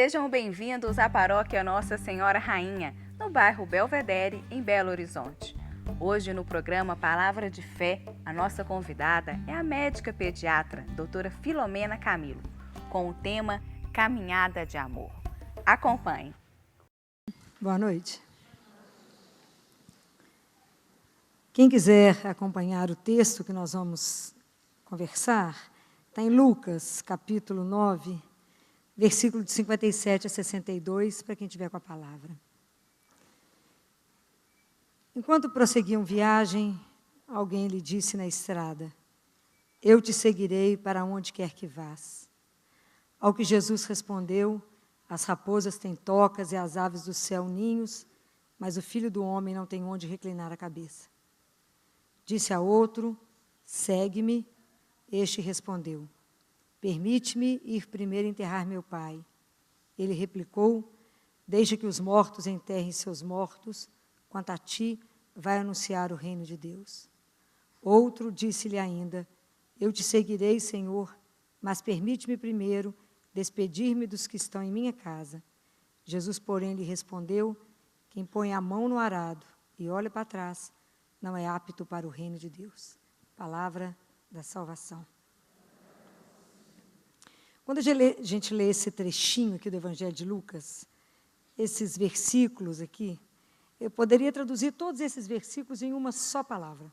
Sejam bem-vindos à Paróquia Nossa Senhora Rainha, no bairro Belvedere, em Belo Horizonte. Hoje, no programa Palavra de Fé, a nossa convidada é a médica pediatra, doutora Filomena Camilo, com o tema Caminhada de Amor. Acompanhe. Boa noite. Quem quiser acompanhar o texto que nós vamos conversar, está em Lucas, capítulo 9, versículo de 57 a 62, para quem tiver com a palavra. Enquanto prosseguiam viagem, alguém lhe disse na estrada: "Eu te seguirei para onde quer que vás." Ao que Jesus respondeu: "As raposas têm tocas e as aves do céu ninhos, mas o Filho do Homem não tem onde reclinar a cabeça." Disse a outro: "Segue-me." Este respondeu: "Permite-me ir primeiro enterrar meu pai." Ele replicou: "Deixa que os mortos enterrem seus mortos, quanto a ti, vai anunciar o reino de Deus." Outro disse-lhe ainda: "Eu te seguirei, Senhor, mas permite-me primeiro despedir-me dos que estão em minha casa." Jesus, porém, lhe respondeu: "Quem põe a mão no arado e olha para trás, não é apto para o reino de Deus." Palavra da salvação. Quando a gente lê esse trechinho aqui do Evangelho de Lucas, esses versículos aqui, eu poderia traduzir todos esses versículos em uma só palavra.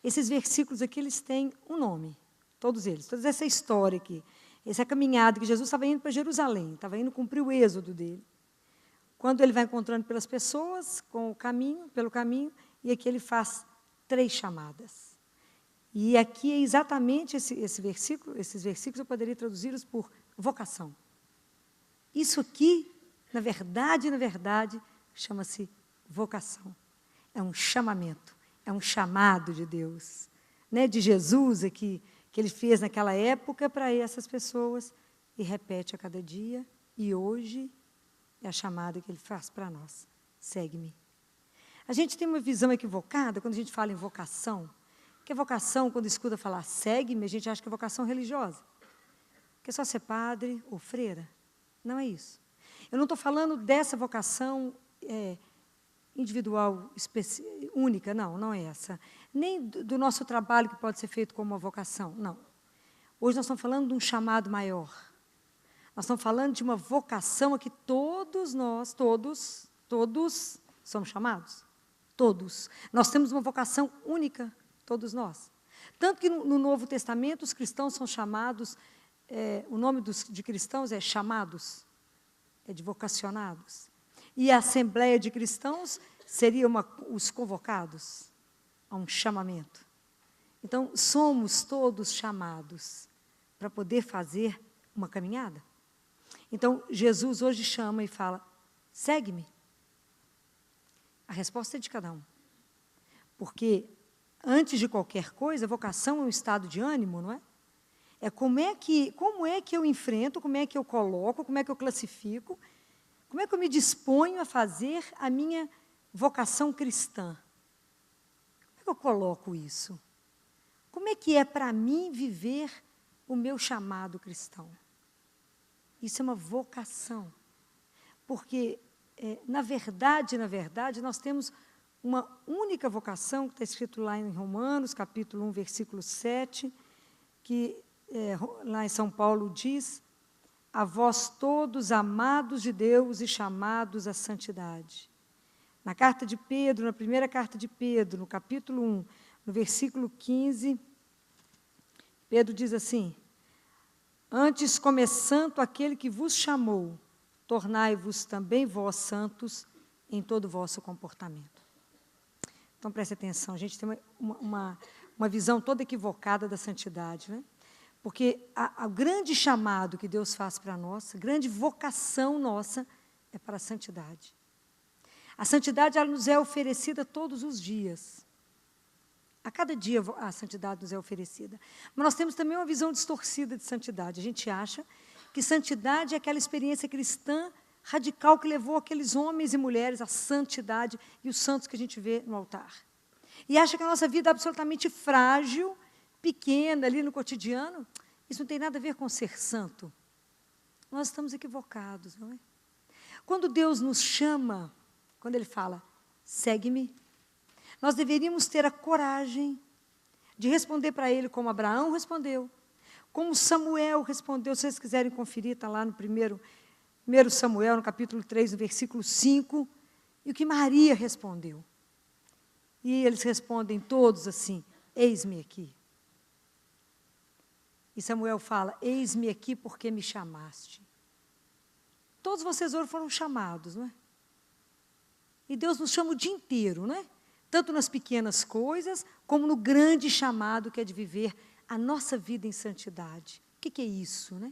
Esses versículos aqui, eles têm um nome, todos eles, toda essa história aqui, essa caminhada que Jesus estava indo para Jerusalém, estava indo cumprir o êxodo dele. Quando ele vai encontrando pelas pessoas, pelo caminho, e aqui ele faz 3 chamadas. E aqui é exatamente esses versículos eu poderia traduzi-los por vocação. Isso aqui, na verdade, chama-se vocação. É um chamamento, é um chamado de Deus, né? De Jesus aqui, que ele fez naquela época para essas pessoas e repete a cada dia, e hoje é a chamada que ele faz para nós: segue-me. A gente tem uma visão equivocada quando a gente fala em vocação, que a vocação, quando escuta falar segue-me, a gente acha que é vocação religiosa, que é só ser padre ou freira. Não é isso. Eu não estou falando dessa vocação individual, única, não é essa. Nem do nosso trabalho que pode ser feito como uma vocação, não. Hoje nós estamos falando de um chamado maior. Nós estamos falando de uma vocação a que todos nós, todos somos chamados. Todos. Nós temos uma vocação única, todos nós. Tanto que no Novo Testamento os cristãos são chamados, o nome de cristãos é chamados, é de vocacionados. E a Assembleia de Cristãos seria os convocados a um chamamento. Então, somos todos chamados para poder fazer uma caminhada. Então, Jesus hoje chama e fala: segue-me. A resposta é de cada um. Porque, antes de qualquer coisa, vocação é um estado de ânimo, não é? É como é que eu enfrento, como é que eu coloco, como é que eu classifico, como é que eu me disponho a fazer a minha vocação cristã. Como é que eu coloco isso? Como é que é para mim viver o meu chamado cristão? Isso é uma vocação. Porque, na verdade, nós temos uma única vocação, que está escrito lá em Romanos, capítulo 1, versículo 7, que lá em São Paulo diz: "A vós todos, amados de Deus e chamados à santidade." Na carta de Pedro, na primeira carta de Pedro, no capítulo 1, no versículo 15, Pedro diz assim: "Antes, começando aquele que vos chamou, tornai-vos também vós santos em todo o vosso comportamento." Então, preste atenção, a gente tem uma visão toda equivocada da santidade, né? Porque o grande chamado que Deus faz para nós, a grande vocação nossa, é para a santidade. A santidade, ela nos é oferecida todos os dias. A cada dia a santidade nos é oferecida. Mas nós temos também uma visão distorcida de santidade. A gente acha que santidade é aquela experiência cristã radical que levou aqueles homens e mulheres à santidade e os santos que a gente vê no altar. E acha que a nossa vida é absolutamente frágil, pequena, ali no cotidiano. Isso não tem nada a ver com ser santo. nós estamos equivocados, não é? Quando Deus nos chama, quando Ele fala, segue-me, nós deveríamos ter a coragem de responder para Ele como Abraão respondeu, como Samuel respondeu. Se vocês quiserem conferir, está lá no primeiro Samuel, no capítulo 3, no versículo 5, e o que Maria respondeu. E eles respondem todos assim, eis-me aqui. E Samuel fala, eis-me aqui porque me chamaste. Todos vocês hoje foram chamados, não é? E Deus nos chama o dia inteiro, não é? Tanto nas pequenas coisas, como no grande chamado que é de viver a nossa vida em santidade. O que é isso, né?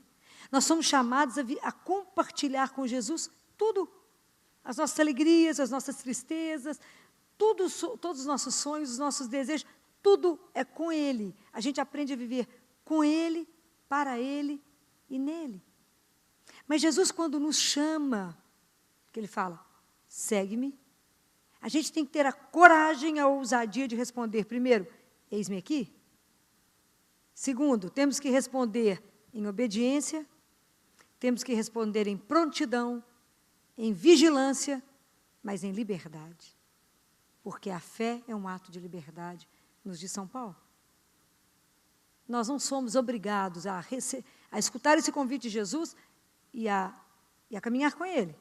Nós somos chamados a compartilhar com Jesus tudo. As nossas alegrias, as nossas tristezas, todos os nossos sonhos, os nossos desejos, tudo é com Ele. A gente aprende a viver com Ele, para Ele e nele. Mas Jesus, quando nos chama, que Ele fala, segue-me, a gente tem que ter a coragem, a ousadia de responder, primeiro, eis-me aqui. Segundo, temos que responder em obediência, temos que responder em prontidão, em vigilância, mas em liberdade. Porque a fé é um ato de liberdade, nos diz São Paulo. Nós não somos obrigados a escutar esse convite de Jesus e a caminhar com Ele.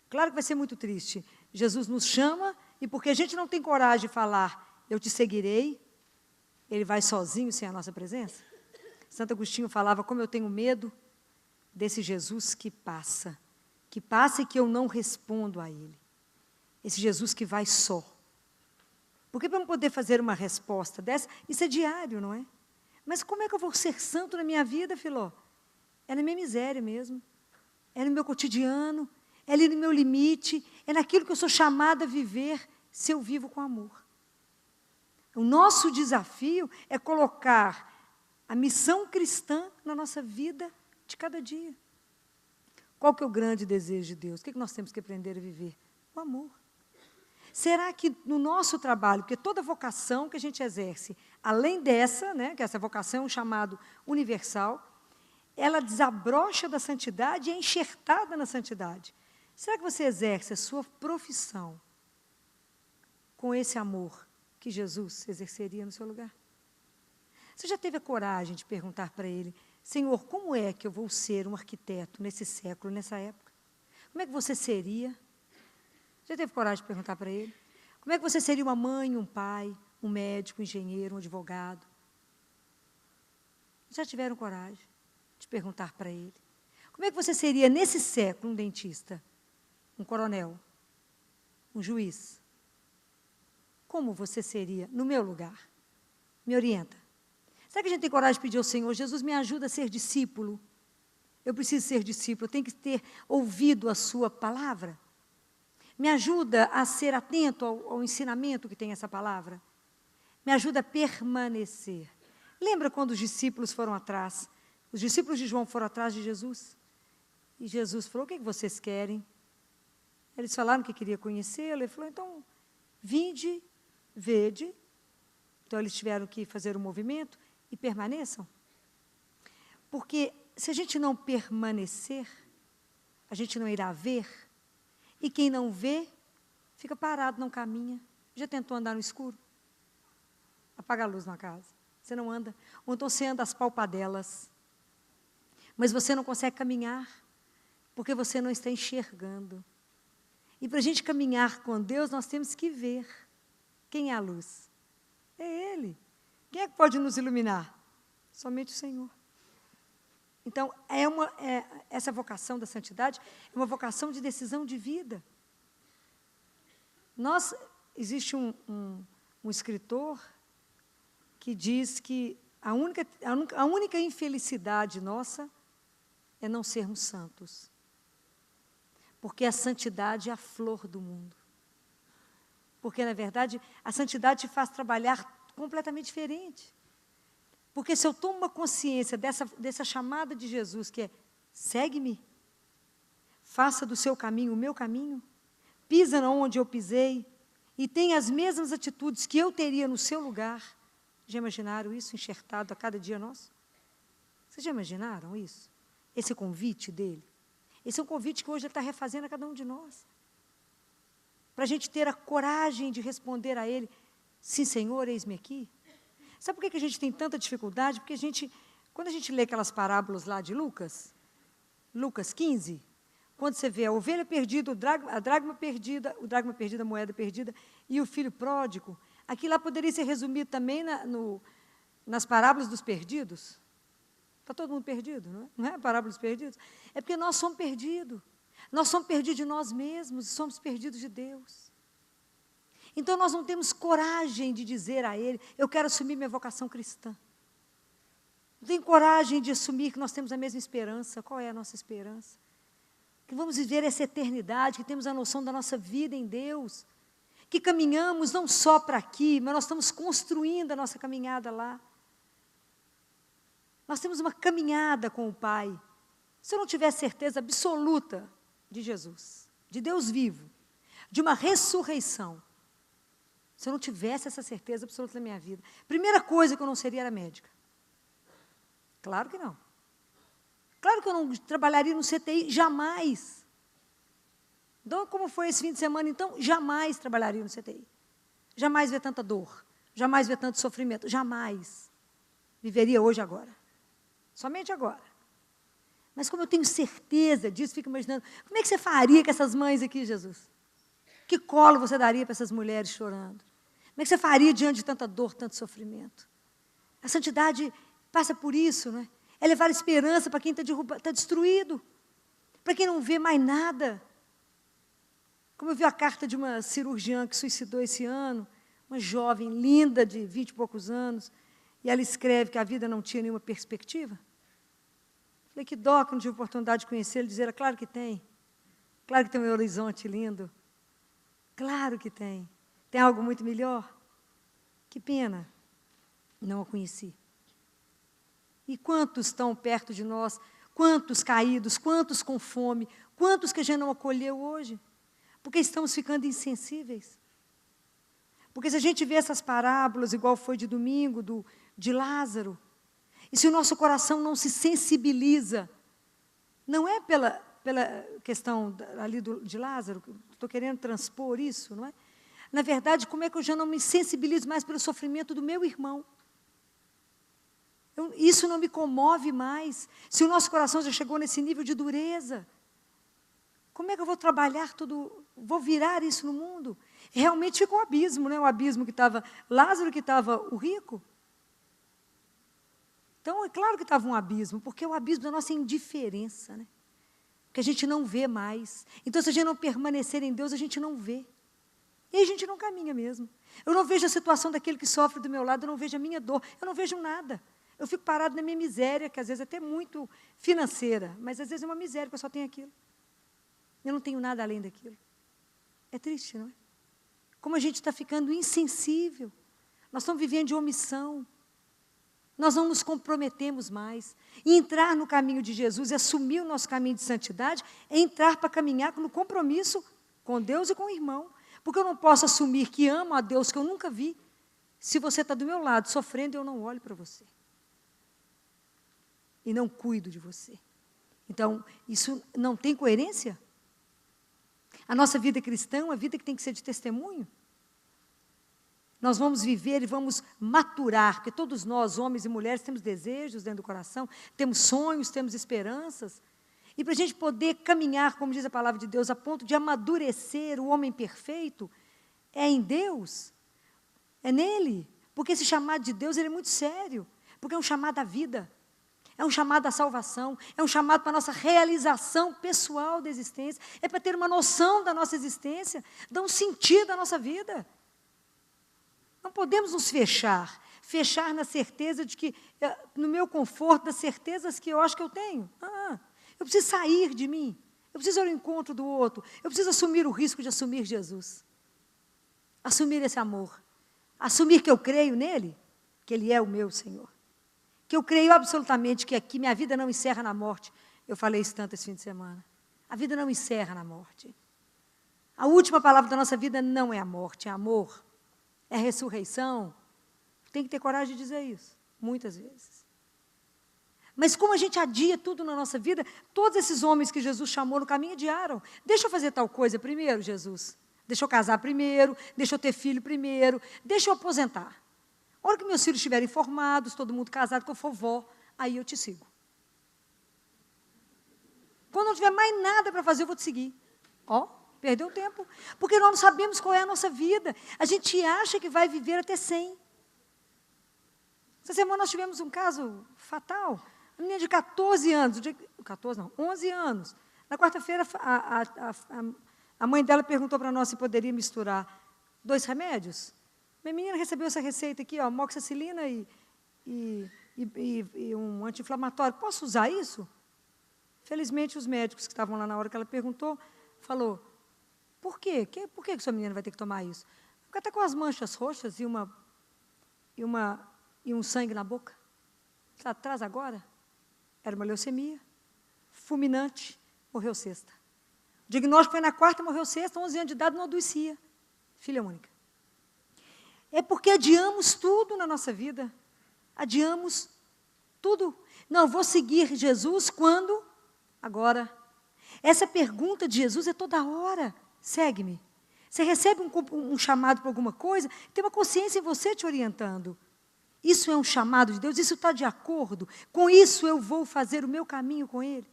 Claro que vai ser muito triste. Jesus nos chama e porque a gente não tem coragem de falar, eu te seguirei, Ele vai sozinho sem a nossa presença. Santo Agostinho falava, como eu tenho medo desse Jesus que passa e que eu não respondo a Ele. Esse Jesus que vai só. Porque para eu poder fazer uma resposta dessa, isso é diário, não é? Mas como é que eu vou ser santo na minha vida, Filó? É na minha miséria mesmo. É no meu cotidiano, é ali no meu limite, é naquilo que eu sou chamada a viver se eu vivo com amor. O nosso desafio é colocar a missão cristã na nossa vida de cada dia. Qual que é o grande desejo de Deus? O que nós temos que aprender a viver? O amor. Será que no nosso trabalho, porque toda vocação que a gente exerce, além dessa, né, que essa vocação é um chamado universal, ela desabrocha da santidade e é enxertada na santidade. Será que você exerce a sua profissão com esse amor que Jesus exerceria no seu lugar? Você já teve a coragem de perguntar para Ele, Senhor, como é que eu vou ser um arquiteto nesse século, nessa época? Como é que você seria? Já teve coragem de perguntar para Ele? Como é que você seria uma mãe, um pai, um médico, um engenheiro, um advogado? Já tiveram coragem de perguntar para Ele? Como é que você seria, nesse século, um dentista, um coronel, um juiz? Como você seria no meu lugar? Me orienta. Será que a gente tem coragem de pedir ao Senhor, Jesus, me ajuda a ser discípulo? Eu preciso ser discípulo, eu tenho que ter ouvido a sua palavra. Me ajuda a ser atento ao ensinamento que tem essa palavra. Me ajuda a permanecer. Lembra quando os discípulos foram atrás? Os discípulos de João foram atrás de Jesus. E Jesus falou, o que vocês querem? Eles falaram que queria conhecê-lo. Ele falou, então, vinde, vede. Então, eles tiveram que fazer um movimento e permaneçam. Porque se a gente não permanecer, a gente não irá ver. E quem não vê, fica parado, não caminha. Já tentou andar no escuro? Apaga a luz na casa. Você não anda. Ou então você anda às palpadelas. Mas você não consegue caminhar, porque você não está enxergando. E para a gente caminhar com Deus, nós temos que ver. Quem é a luz? É Ele. Quem é que pode nos iluminar? Somente o Senhor. Então, essa vocação da santidade é uma vocação de decisão de vida. Existe um escritor que diz que a única infelicidade nossa é não sermos santos. Porque a santidade é a flor do mundo. Porque, na verdade, a santidade te faz trabalhar completamente diferente. Porque se eu tomo uma consciência dessa chamada de Jesus, que é, segue-me, faça do seu caminho o meu caminho, pisa onde eu pisei, e tenha as mesmas atitudes que eu teria no seu lugar. Já imaginaram isso enxertado a cada dia nosso? Vocês já imaginaram isso? Esse convite dele? Esse é um convite que hoje Ele está refazendo a cada um de nós. Para a gente ter a coragem de responder a Ele, sim, Senhor, eis-me aqui. Sabe por que a gente tem tanta dificuldade? Porque quando a gente lê aquelas parábolas lá de Lucas 15, quando você vê a ovelha perdida, a dracma perdida, a moeda perdida, e o filho pródigo, aquilo lá poderia ser resumido também nas parábolas dos perdidos. Está todo mundo perdido, não é? Não é a parábola dos perdidos? É porque nós somos perdidos. Nós somos perdidos de nós mesmos e somos perdidos de Deus. Então, nós não temos coragem de dizer a Ele, eu quero assumir minha vocação cristã. Não tenho coragem de assumir que nós temos a mesma esperança. Qual é a nossa esperança? Que vamos viver essa eternidade, que temos a noção da nossa vida em Deus, que caminhamos não só para aqui, mas nós estamos construindo a nossa caminhada lá. Nós temos uma caminhada com o Pai. Se eu não tiver certeza absoluta de Jesus, de Deus vivo, de uma ressurreição, se eu não tivesse essa certeza absoluta na minha vida, primeira coisa que eu não seria era médica. Claro que não. Claro que eu não trabalharia no CTI, jamais. Então, como foi esse fim de semana, então? Jamais trabalharia no CTI. Jamais ver tanta dor, jamais ver tanto sofrimento, jamais. Viveria hoje, agora. Somente agora. Mas como eu tenho certeza disso, fico imaginando, como é que você faria com essas mães aqui, Jesus? Que colo você daria para essas mulheres chorando? Como é que você faria diante de tanta dor, tanto sofrimento? A santidade passa por isso, não é? É levar esperança para quem está destruído, para quem não vê mais nada. Como eu vi a carta de uma cirurgiã que suicidou esse ano, uma jovem linda de 20 e poucos anos, e ela escreve que a vida não tinha nenhuma perspectiva. Falei, que dó que não tive oportunidade de conhecer ele, dizer, claro que tem. Claro que tem um horizonte lindo. Claro que tem. Tem algo muito melhor? Que pena, não a conheci. E quantos estão perto de nós, quantos caídos, quantos com fome, quantos que a gente não acolheu hoje? Porque estamos ficando insensíveis. Porque se a gente vê essas parábolas, igual foi de domingo, de Lázaro, e se o nosso coração não se sensibiliza, não é pela questão ali de Lázaro, estou querendo transpor isso, não é? Na verdade, como é que eu já não me sensibilizo mais pelo sofrimento do meu irmão? Isso não me comove mais. Se o nosso coração já chegou nesse nível de dureza, como é que eu vou trabalhar vou virar isso no mundo? Realmente ficou um abismo, né? O abismo que estava Lázaro, que estava o rico. Então, é claro que estava um abismo, porque é o abismo da nossa indiferença, né? Que a gente não vê mais. Então, se a gente não permanecer em Deus, a gente não vê. E a gente não caminha mesmo. Eu não vejo a situação daquele que sofre do meu lado, eu não vejo a minha dor, eu não vejo nada. Eu fico parado na minha miséria, que às vezes é até muito financeira, mas às vezes é uma miséria, que eu só tenho aquilo. Eu não tenho nada além daquilo. É triste, não é? Como a gente está ficando insensível. Nós estamos vivendo de omissão. Nós não nos comprometemos mais. E entrar no caminho de Jesus e assumir o nosso caminho de santidade é entrar para caminhar no compromisso com Deus e com o irmão. Porque eu não posso assumir que amo a Deus que eu nunca vi, se você está do meu lado sofrendo e eu não olho para você. E não cuido de você. Então, isso não tem coerência? A nossa vida cristã é uma vida que tem que ser de testemunho. Nós vamos viver e vamos maturar, porque todos nós, homens e mulheres, temos desejos dentro do coração, temos sonhos, temos esperanças. E para a gente poder caminhar, como diz a palavra de Deus, a ponto de amadurecer o homem perfeito, é em Deus, é nele. Porque esse chamado de Deus ele é muito sério, porque é um chamado à vida, é um chamado à salvação, é um chamado para a nossa realização pessoal da existência, é para ter uma noção da nossa existência, dar um sentido à nossa vida. Não podemos nos fechar na certeza de que, no meu conforto, das certezas que eu acho que eu tenho. Eu preciso sair de mim, eu preciso ir ao encontro do outro, eu preciso assumir o risco de assumir Jesus. Assumir esse amor, assumir que eu creio nele, que ele é o meu Senhor. Que eu creio absolutamente que aqui minha vida não encerra na morte. Eu falei isso tanto esse fim de semana. A vida não encerra na morte. A última palavra da nossa vida não é a morte, é amor. É a ressurreição. Tem que ter coragem de dizer isso, muitas vezes. Mas como a gente adia tudo na nossa vida, todos esses homens que Jesus chamou no caminho adiaram. Deixa eu fazer tal coisa primeiro, Jesus. Deixa eu casar primeiro, deixa eu ter filho primeiro, deixa eu aposentar. A hora que meus filhos estiverem formados, todo mundo casado, que eu for vó, aí eu te sigo. Quando não tiver mais nada para fazer, eu vou te seguir. Ó, perdeu tempo. Porque nós não sabemos qual é a nossa vida. A gente acha que vai viver até 100. Essa semana nós tivemos um caso fatal. Uma menina de 14 anos, 11 anos. Na quarta-feira, a mãe dela perguntou para nós se poderia misturar 2 remédios. Minha menina recebeu essa receita aqui, ó, amoxicilina e um anti-inflamatório. Posso usar isso? Felizmente, os médicos que estavam lá na hora que ela perguntou, falou, por quê? Por que sua menina vai ter que tomar isso? Porque ela está com as manchas roxas e um sangue na boca. Está atrás agora? Era uma leucemia, fulminante, morreu sexta. O diagnóstico foi na quarta, morreu sexta, 11 anos de idade, não adoecia. Filha única. É porque adiamos tudo na nossa vida. Adiamos tudo. Não, vou seguir Jesus quando? Agora. Essa pergunta de Jesus é toda hora. Segue-me. Você recebe um chamado para alguma coisa, tem uma consciência em você te orientando. Isso é um chamado de Deus, isso está de acordo. Com isso eu vou fazer o meu caminho com Ele.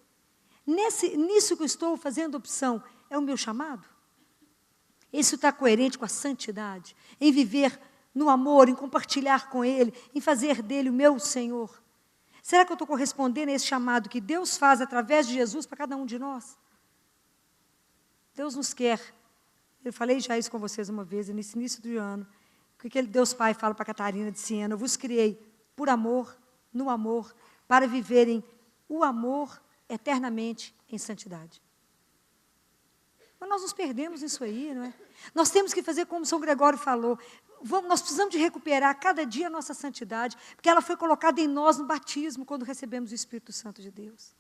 Nisso que eu estou fazendo opção, é o meu chamado? Isso está coerente com a santidade, em viver no amor, em compartilhar com Ele, em fazer dEle o meu Senhor. Será que eu estou correspondendo a esse chamado que Deus faz através de Jesus para cada um de nós? Deus nos quer. Eu falei já isso com vocês uma vez, nesse início do ano. O que Deus Pai fala para Catarina de Siena? Eu vos criei por amor, no amor, para viverem o amor eternamente em santidade. Mas nós nos perdemos nisso aí, não é? Nós temos que fazer como São Gregório falou. Nós precisamos de recuperar cada dia a nossa santidade, porque ela foi colocada em nós no batismo, quando recebemos o Espírito Santo de Deus.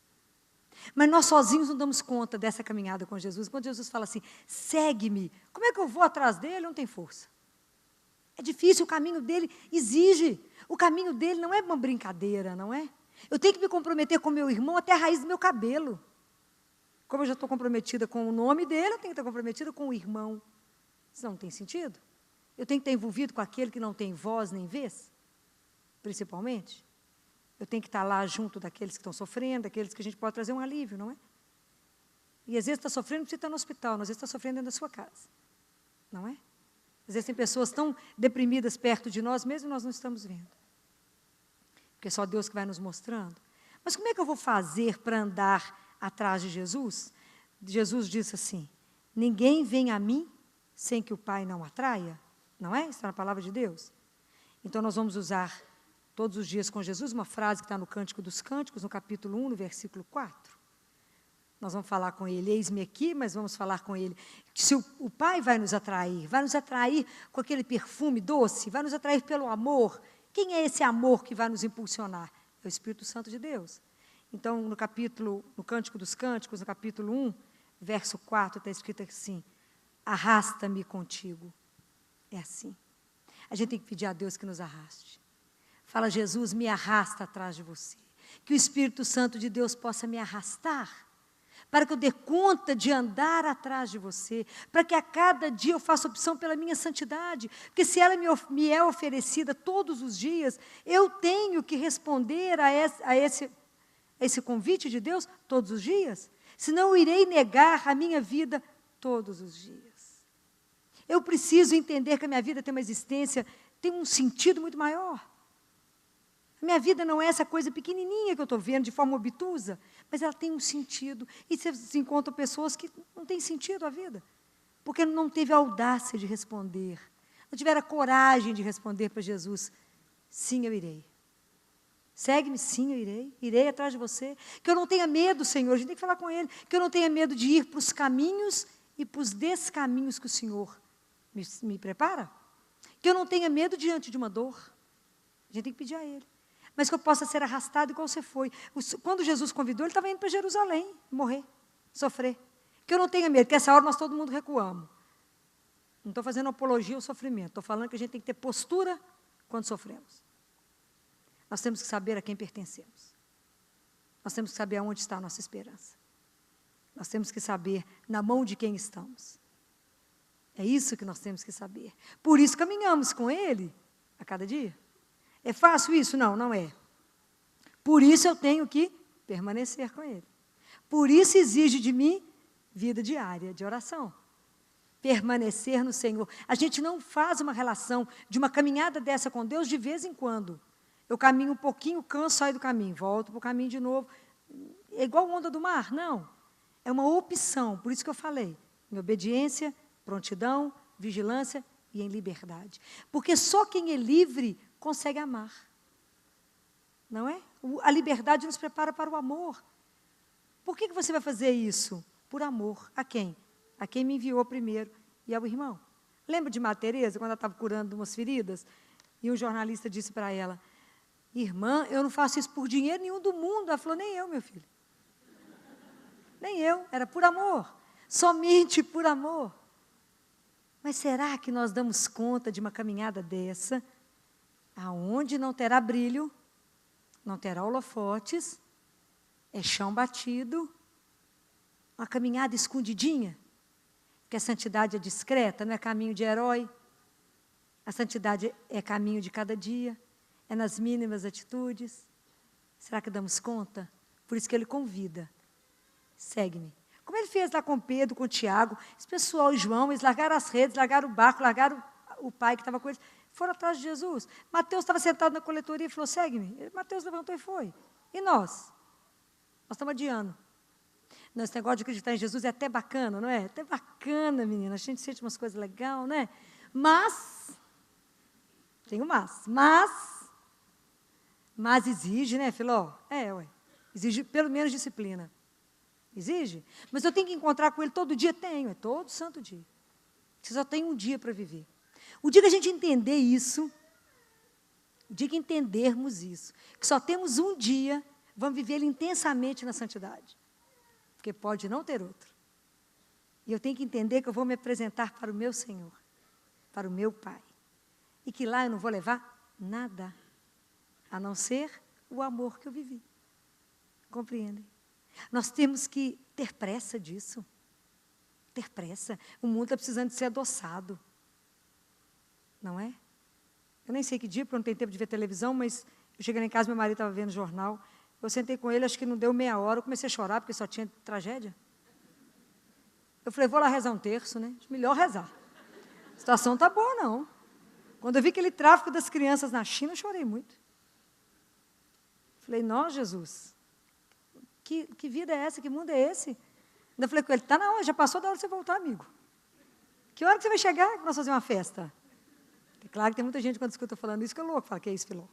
Mas nós sozinhos não damos conta dessa caminhada com Jesus. Quando Jesus fala assim, segue-me, como é que eu vou atrás dele? Não tem força. É difícil, o caminho dele exige. O caminho dele não é uma brincadeira, não é? Eu tenho que me comprometer com meu irmão até a raiz do meu cabelo. Como eu já estou comprometida com o nome dele, eu tenho que estar comprometida com o irmão. Isso não tem sentido? Eu tenho que estar envolvido com aquele que não tem voz nem vez, principalmente. Eu tenho que estar lá junto daqueles que estão sofrendo, daqueles que a gente pode trazer um alívio, não é? E às vezes está sofrendo, não precisa estar no hospital, às vezes está sofrendo dentro da sua casa, não é? Às vezes tem pessoas tão deprimidas perto de nós, mesmo nós não estamos vendo. Porque é só Deus que vai nos mostrando. Mas como é que eu vou fazer para andar atrás de Jesus? Jesus disse assim, ninguém vem a mim sem que o Pai não atraia. Não é? Isso está na palavra de Deus. Então, nós vamos usar todos os dias com Jesus uma frase que está no Cântico dos Cânticos, no capítulo 1, no versículo 4. Nós vamos falar com Ele, eis-me aqui, mas vamos falar com Ele. Se o Pai vai nos atrair com aquele perfume doce, vai nos atrair pelo amor. Quem é esse amor que vai nos impulsionar? É o Espírito Santo de Deus. Então, no Cântico dos Cânticos, no capítulo 1, verso 4, está escrito assim, arrasta-me contigo. É assim. A gente tem que pedir a Deus que nos arraste. Fala, Jesus, me arrasta atrás de você. Que o Espírito Santo de Deus possa me arrastar, para que eu dê conta de andar atrás de você, para que a cada dia eu faça opção pela minha santidade, porque se ela me é oferecida todos os dias, eu tenho que responder a esse convite de Deus todos os dias, senão eu irei negar a minha vida todos os dias. Eu preciso entender que a minha vida tem uma existência, tem um sentido muito maior. A minha vida não é essa coisa pequenininha que eu estou vendo de forma obtusa, mas ela tem um sentido. E você encontra pessoas que não têm sentido a vida, porque não teve a audácia de responder, não tiveram a coragem de responder para Jesus, sim, eu irei. Segue-me, sim, eu irei atrás de você. Que eu não tenha medo, Senhor, a gente tem que falar com Ele, que eu não tenha medo de ir para os caminhos e para os descaminhos que o Senhor me prepara. Que eu não tenha medo diante de uma dor, a gente tem que pedir a Ele. Mas que eu possa ser arrastado igual você foi. Quando Jesus convidou, Ele estava indo para Jerusalém, morrer, sofrer. Que eu não tenha medo, que essa hora nós todo mundo recuamos. Não estou fazendo apologia ao sofrimento, estou falando que a gente tem que ter postura quando sofremos. Nós temos que saber a quem pertencemos. nós temos que saber aonde está a nossa esperança. Nós temos que saber na mão de quem estamos. É isso que nós temos que saber. Por isso caminhamos com Ele a cada dia. É fácil isso? Não, não é. Por isso eu tenho que permanecer com Ele. Por isso exige de mim vida diária de oração. Permanecer no Senhor. A gente não faz uma relação de uma caminhada dessa com Deus de vez em quando. Eu caminho um pouquinho, canso, saio do caminho, volto para o caminho de novo. É igual onda do mar? Não. É uma opção, por isso que eu falei. Em obediência, prontidão, vigilância e em liberdade. Porque só quem é livre consegue amar. Não é? A liberdade nos prepara para o amor. Por que você vai fazer isso? Por amor. A quem? A quem me enviou primeiro e ao irmão. Lembra de Madre Teresa, quando ela estava curando umas feridas? E um jornalista disse para ela, irmã, eu não faço isso por dinheiro nenhum do mundo. Ela falou, nem eu, meu filho. Nem eu, era por amor. Somente por amor. Mas será que nós damos conta de uma caminhada dessa, aonde não terá brilho, não terá holofotes, é chão batido, uma caminhada escondidinha? Porque a santidade é discreta, não é caminho de herói. A santidade é caminho de cada dia, é nas mínimas atitudes. Será que damos conta? Por isso que ele convida. Segue-me. Como ele fez lá com Pedro, com Tiago, esse pessoal, João, eles largaram as redes, largaram o barco, largaram o pai que estava com eles, foram atrás de Jesus. Mateus estava sentado na coletoria e falou, segue-me. Mateus levantou e foi. E nós? Nós estamos adiando. Não, esse negócio de acreditar em Jesus é até bacana, não é? Até bacana, menina. A gente sente umas coisas legais, não é? Mas, tem um mas exige, né, Filó? Ué. Exige pelo menos disciplina. Exige? Mas eu tenho que encontrar com Ele todo dia? Tenho, é todo santo dia. Você só tem um dia para viver. O dia que a gente entender isso, o dia que entendermos isso, que só temos um dia, vamos viver ele intensamente na santidade. Porque pode não ter outro. E eu tenho que entender que eu vou me apresentar para o meu Senhor, para o meu Pai. E que lá eu não vou levar nada, a não ser o amor que eu vivi. Compreendem? Nós temos que ter pressa disso. Ter pressa. O mundo está precisando de ser adoçado. Não é? Eu nem sei que dia, porque eu não tenho tempo de ver televisão, mas eu cheguei lá em casa, meu marido estava vendo jornal. Eu sentei com ele, acho que não deu meia hora, eu comecei a chorar, porque só tinha tragédia. Eu falei, vou lá rezar um terço, né? Melhor rezar. A situação não está boa, não. Quando eu vi aquele tráfico das crianças na China, eu chorei muito. Falei, não, Jesus, que vida é essa? Que mundo é esse? Ainda falei com ele, está na hora, já passou da hora de você voltar, amigo. Que hora que você vai chegar para nós fazer uma festa? É claro que tem muita gente, quando escuta falando isso, que é louco, fala, que é isso, Filó?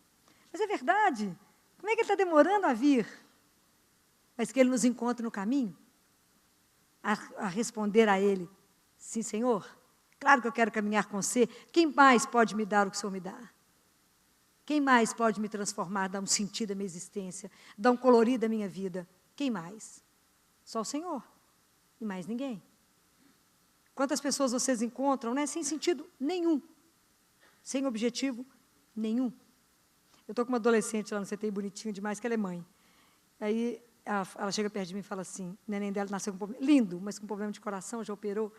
Mas é verdade. Como é que ele está demorando a vir? Mas que ele nos encontre no caminho, a responder a ele, sim, Senhor, claro que eu quero caminhar com você. Quem mais pode me dar o que o Senhor me dá? Quem mais pode me transformar, dar um sentido à minha existência, dar um colorido à minha vida? Quem mais? Só o Senhor. E mais ninguém. Quantas pessoas vocês encontram, né, sem sentido nenhum, sem objetivo nenhum? Eu estou com uma adolescente lá no CTI, bonitinho demais, que ela é mãe. Aí ela chega perto de mim e fala assim, o neném dela nasceu com um problema, lindo, mas com problema de coração, já operou.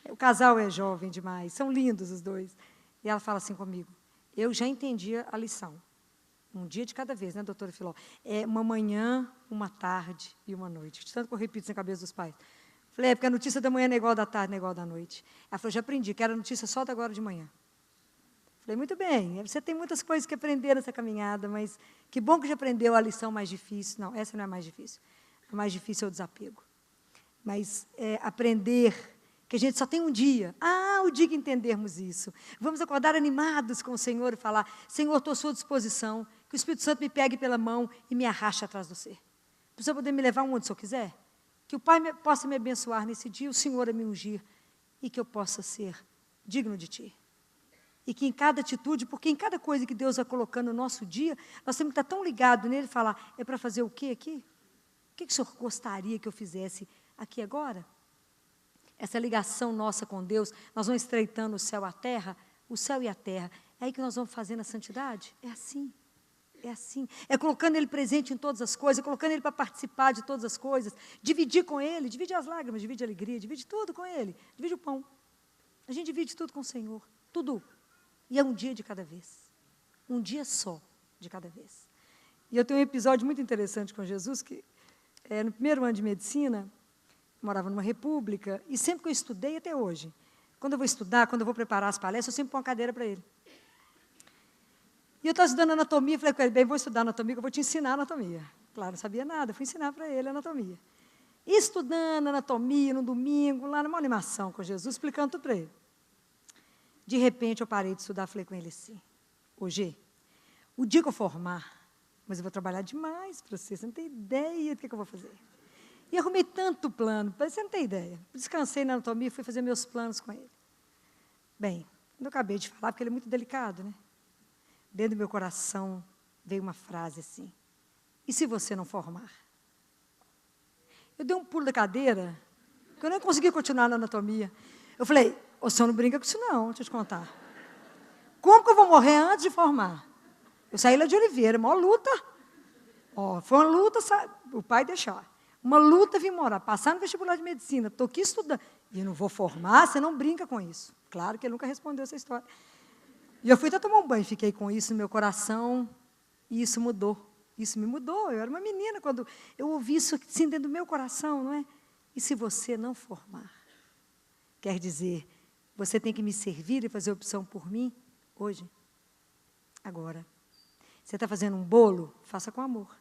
O casal é jovem demais, são lindos os dois. E ela fala assim comigo, eu já entendi a lição. Um dia de cada vez, né, doutora Filó? É uma manhã, uma tarde e uma noite. De tanto que eu repito isso na cabeça dos pais. Falei, porque a notícia da manhã não é igual da tarde, não é igual da noite. Ela falou, já aprendi, que era notícia só da agora de manhã. Falei, muito bem, você tem muitas coisas que aprender nessa caminhada, mas que bom que já aprendeu a lição mais difícil. Não, essa não é a mais difícil. A mais difícil é o desapego. Mas aprender que a gente só tem um dia. O dia que entendermos isso. Vamos acordar animados com o Senhor e falar, Senhor, estou à sua disposição, que o Espírito Santo me pegue pela mão e me arraste atrás do ser. Para o Senhor poder me levar onde o Senhor quiser. Que o Pai possa me abençoar nesse dia, o Senhor a me ungir, e que eu possa ser digno de Ti. E que em cada atitude, porque em cada coisa que Deus vai colocando no nosso dia, nós temos que estar tão ligados nele e falar, é para fazer o quê aqui? O que o Senhor gostaria que eu fizesse aqui agora? Essa ligação nossa com Deus, nós vamos estreitando o céu e a terra. É aí que nós vamos fazendo a santidade? É assim. É assim. É colocando Ele presente em todas as coisas, colocando Ele para participar de todas as coisas, dividir com Ele, divide as lágrimas, divide a alegria, divide tudo com Ele, divide o pão. A gente divide tudo com o Senhor, tudo. E é um dia de cada vez. Um dia só de cada vez. E eu tenho um episódio muito interessante com Jesus, que no primeiro ano de medicina, morava numa república, e sempre que eu estudei, até hoje, quando eu vou estudar, quando eu vou preparar as palestras, eu sempre ponho uma cadeira para ele. E eu estava estudando anatomia, falei com ele, bem, vou estudar anatomia, que eu vou te ensinar anatomia. Claro, não sabia nada, fui ensinar para ele anatomia. E estudando anatomia, no domingo, lá numa animação com Jesus, explicando tudo para ele. De repente, eu parei de estudar, falei com ele assim, ô Gê, o dia que eu formar, mas eu vou trabalhar demais para você não tem ideia do que eu vou fazer. E arrumei tanto plano, você não tem ideia. Descansei na anatomia e fui fazer meus planos com ele. Bem, eu acabei de falar, porque ele é muito delicado, né? Dentro do meu coração veio uma frase assim, e se você não formar? Eu dei um pulo da cadeira, porque eu não consegui continuar na anatomia. Eu falei, o senhor não brinca com isso não, deixa eu te contar. Como que eu vou morrer antes de formar? Eu saí lá de Oliveira, maior luta. Foi uma luta, o pai deixar. Uma luta vim morar, passar no vestibular de medicina, estou aqui estudando. E eu não vou formar, você não brinca com isso. Claro que ele nunca respondeu essa história. E eu fui até tomar um banho, fiquei com isso no meu coração, e isso mudou. Isso me mudou. Eu era uma menina quando eu ouvi isso assim dentro do meu coração, não é? E se você não formar? Quer dizer, você tem que me servir e fazer opção por mim hoje? Agora. Você está fazendo um bolo? Faça com amor.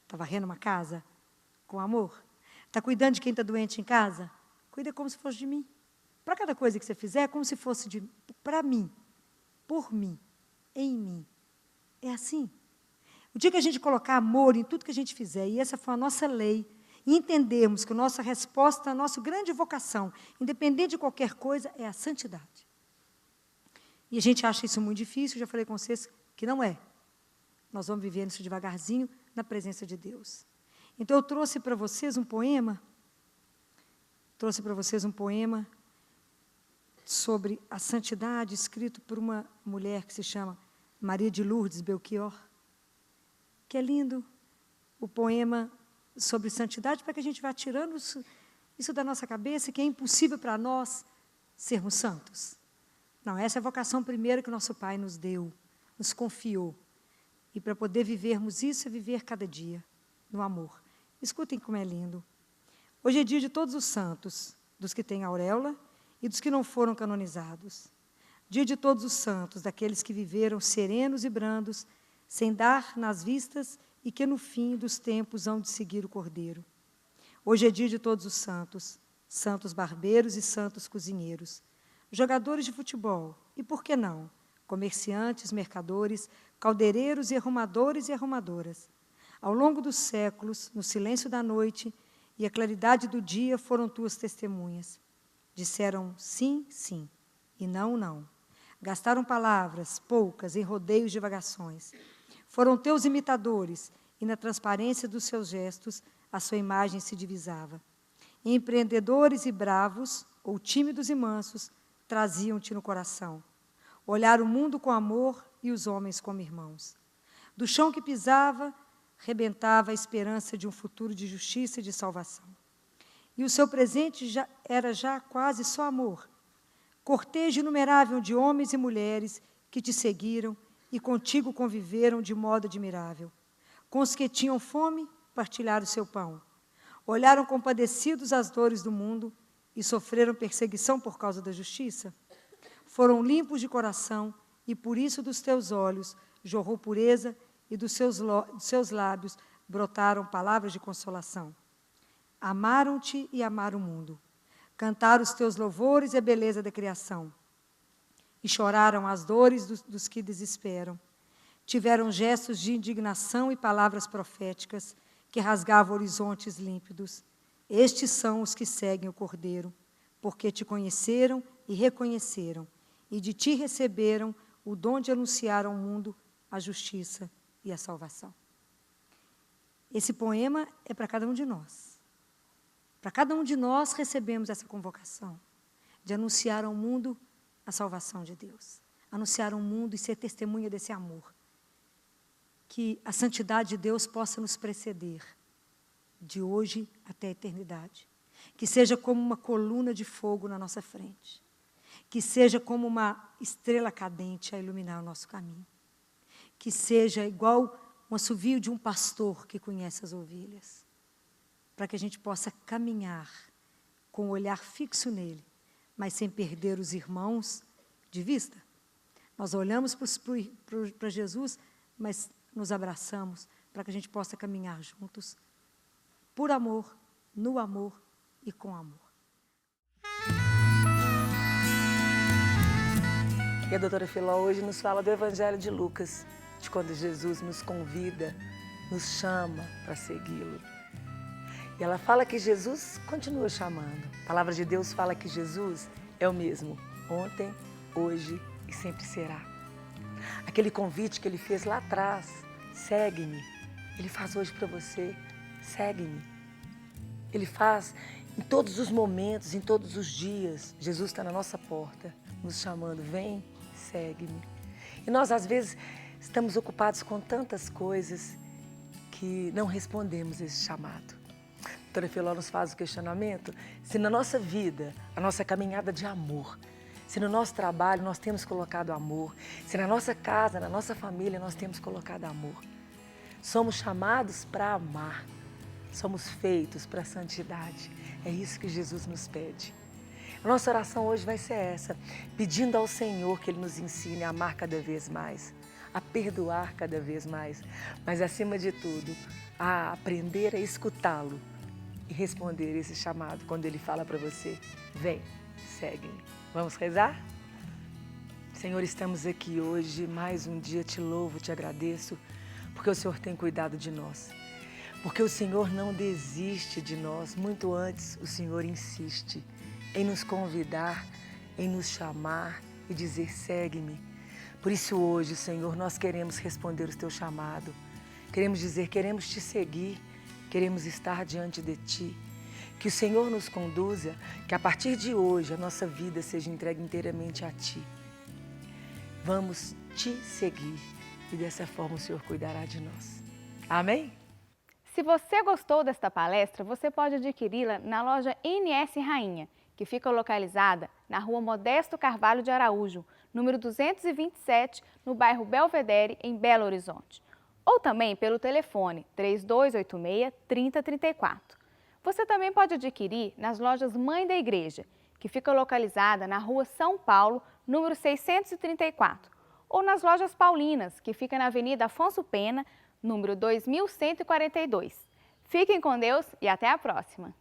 Está varrendo uma casa? Com amor. Está cuidando de quem está doente em casa? Cuida como se fosse de mim. Para cada coisa que você fizer, é como se fosse para mim, por mim, em mim. É assim. O dia que a gente colocar amor em tudo que a gente fizer, e essa foi a nossa lei, e entendermos que a nossa resposta, a nossa grande vocação, independente de qualquer coisa, é a santidade. E a gente acha isso muito difícil, já falei com vocês que não é. Nós vamos vivendo isso devagarzinho na presença de Deus. Então, eu trouxe para vocês um poema, sobre a santidade, escrito por uma mulher que se chama Maria de Lourdes Belchior, que é lindo, o poema sobre santidade, para que a gente vá tirando isso da nossa cabeça, que é impossível para nós sermos santos. Não, essa é a vocação primeira que o nosso Pai nos deu, nos confiou. E para poder vivermos isso, é viver cada dia no amor. Escutem como é lindo. Hoje é dia de todos os santos, dos que têm auréola e dos que não foram canonizados. Dia de todos os santos, daqueles que viveram serenos e brandos, sem dar nas vistas e que no fim dos tempos hão de seguir o Cordeiro. Hoje é dia de todos os santos, santos barbeiros e santos cozinheiros, jogadores de futebol e, por que não, comerciantes, mercadores, caldeireiros e arrumadores e arrumadoras. Ao longo dos séculos, no silêncio da noite e a claridade do dia foram tuas testemunhas. Disseram sim, sim, e não, não. Gastaram palavras, poucas, em rodeios de divagações. Foram teus imitadores, e na transparência dos seus gestos, a sua imagem se divisava. Empreendedores e bravos, ou tímidos e mansos, traziam-te no coração. Olhar o mundo com amor e os homens como irmãos. Do chão que pisava, rebentava a esperança de um futuro de justiça e de salvação. E o seu presente era já quase só amor. Cortejo inumerável de homens e mulheres que te seguiram e contigo conviveram de modo admirável. Com os que tinham fome, partilharam o seu pão. Olharam compadecidos as dores do mundo e sofreram perseguição por causa da justiça. Foram limpos de coração e por isso dos teus olhos jorrou pureza e dos seus lábios brotaram palavras de consolação. Amaram-te e amaram o mundo. Cantaram os teus louvores e a beleza da criação. E choraram as dores dos que desesperam. Tiveram gestos de indignação e palavras proféticas que rasgavam horizontes límpidos. Estes são os que seguem o Cordeiro, porque te conheceram e reconheceram, e de ti receberam o dom de anunciar ao mundo a justiça e a salvação. Esse poema é para cada um de nós. Para cada um de nós recebemos essa convocação de anunciar ao mundo a salvação de Deus. Anunciar ao mundo e ser testemunha desse amor. que a santidade de Deus possa nos preceder de hoje até a eternidade. Que seja como uma coluna de fogo na nossa frente. Que seja como uma estrela cadente a iluminar o nosso caminho. Que seja igual um assovio de um pastor que conhece as ovelhas. Para que a gente possa caminhar com o olhar fixo nele, mas sem perder os irmãos de vista. Nós olhamos para Jesus, mas nos abraçamos para que a gente possa caminhar juntos, por amor, no amor e com amor. E a doutora Filó hoje nos fala do Evangelho de Lucas, de quando Jesus nos convida, nos chama para segui-lo. E ela fala que Jesus continua chamando. A palavra de Deus fala que Jesus é o mesmo, ontem, hoje e sempre será. Aquele convite que ele fez lá atrás, segue-me, ele faz hoje para você, segue-me. Ele faz em todos os momentos, em todos os dias. Jesus está na nossa porta, nos chamando, vem, segue-me. E nós, às vezes, estamos ocupados com tantas coisas que não respondemos esse chamado. A doutora Filó nos faz o questionamento se na nossa vida, a nossa caminhada de amor, se no nosso trabalho nós temos colocado amor, se na nossa casa, na nossa família nós temos colocado amor. Somos chamados para amar, somos feitos para a santidade. É isso que Jesus nos pede. A nossa oração hoje vai ser essa, pedindo ao Senhor que Ele nos ensine a amar cada vez mais, a perdoar cada vez mais, mas acima de tudo, a aprender a escutá-lo e responder esse chamado quando Ele fala para você, vem, segue-me. Vamos rezar? Senhor, estamos aqui hoje, mais um dia, te louvo, te agradeço, porque o Senhor tem cuidado de nós. Porque o Senhor não desiste de nós, muito antes o Senhor insiste em nos convidar, em nos chamar e dizer, segue-me. Por isso hoje, Senhor, nós queremos responder o teu chamado. Queremos dizer, queremos te seguir, queremos estar diante de ti. Que o Senhor nos conduza, que a partir de hoje a nossa vida seja entregue inteiramente a ti. Vamos te seguir e dessa forma o Senhor cuidará de nós. Amém? Se você gostou desta palestra, você pode adquiri-la na loja NS Rainha, que fica localizada na Rua Modesto Carvalho de Araújo, número 227, no bairro Belvedere, em Belo Horizonte. Ou também pelo telefone 3286-3034. Você também pode adquirir nas lojas Mãe da Igreja, que fica localizada na Rua São Paulo, número 634, ou nas lojas Paulinas, que fica na Avenida Afonso Pena, número 2142. Fiquem com Deus e até a próxima!